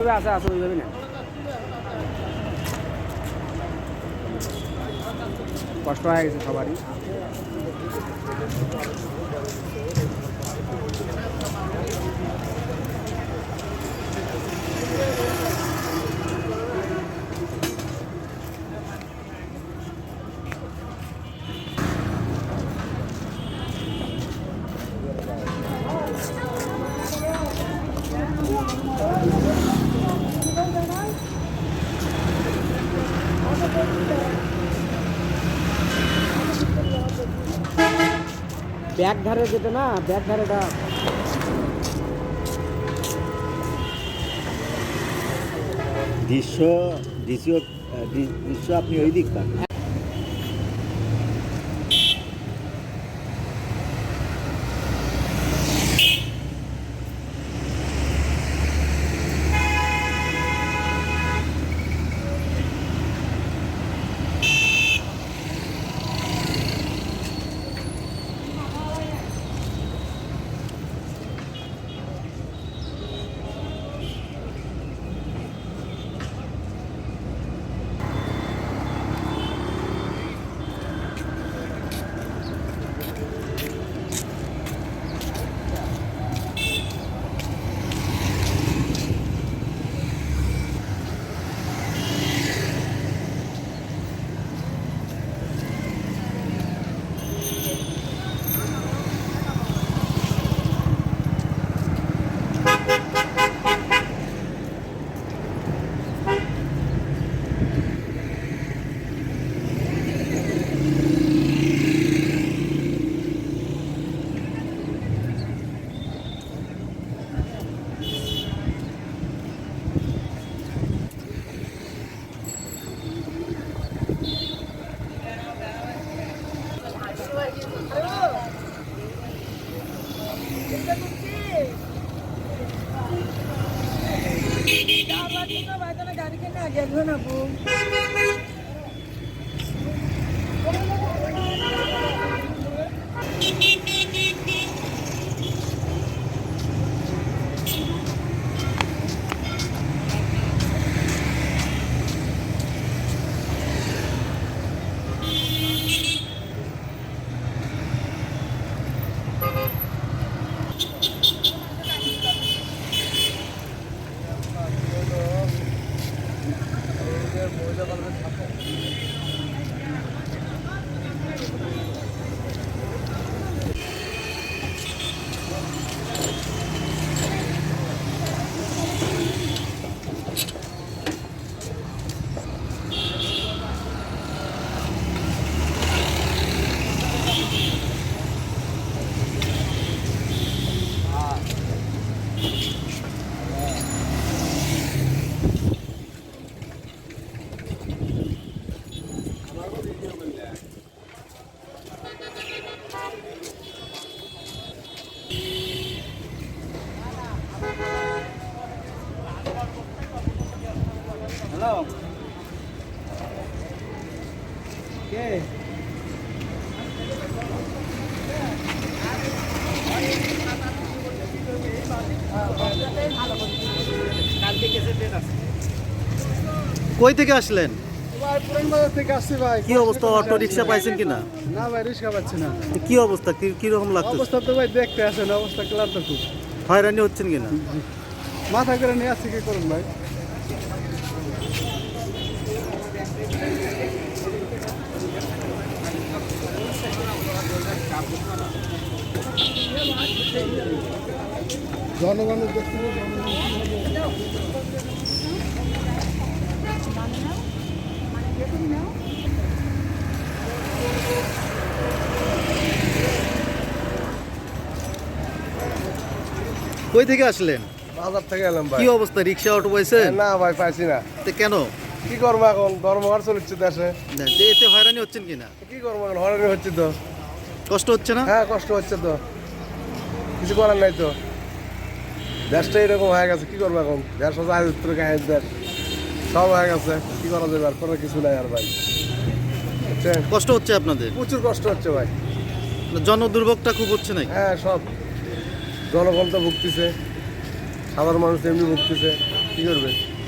আছে আছে ওইভাবে না, কষ্ট হয়ে গেছে সবারই। ব্যাগ ধারে যেটা না, ব্যাগ ধারেটা দৃশ্য দৃশ্য দৃশ্য আপনি ওই দিক পান। হ্যালো, কে কই থেকে আসলেন? ভাই পুরান বাজার থেকে আসছি ভাই। কি অবস্থা, অটো রিক্সা পাইছেন কিনা? না ভাই, রিক্সা পাচ্ছি না। কি অবস্থা, কি রকম লাগছে? অবস্থা তো ভাই দেখতে আসেন, অবস্থা ক্লান্ত খুব। হয়রানি হচ্ছেন কিনা? মাথা করে নিয়ে আসছি, কি করুন ভাই। জনগণের দেখতে কই থেকে আসলেন? বাজার থেকে এলাম ভাই। কি অবস্থা, রিক্সা অটো পাইছেন? না ভাই, পাইছি না। তো কেন? কি করবো এখন, ধর্মঘট চলছে দেশে। না, যে এতে হয়রানি হচ্ছেন কিনা? কি করবো এখন, হয়রানি হচ্ছে তো। কষ্ট হচ্ছে না? হ্যাঁ, কষ্ট হচ্ছে তো, কিছু করার নাই তো। দেশটা এরকম হয়ে গেছে, কি করবো এখন। দেশ হচ্ছে আজ উত্তর গায়ের দেশ, সব হয়ে গেছে, কি করা যাবে, আর কোনো কিছু নাই আর ভাই। বুঝছেন? কষ্ট হচ্ছে আপনাদের? প্রচুর কষ্ট হচ্ছে ভাই। জনদুর্ভোগটা খুব হচ্ছে নাকি? হ্যাঁ, সব জনগণ তো ভুগতেছে, সাধারণ মানুষ এমনি ভুগতেছে, কি কি করবে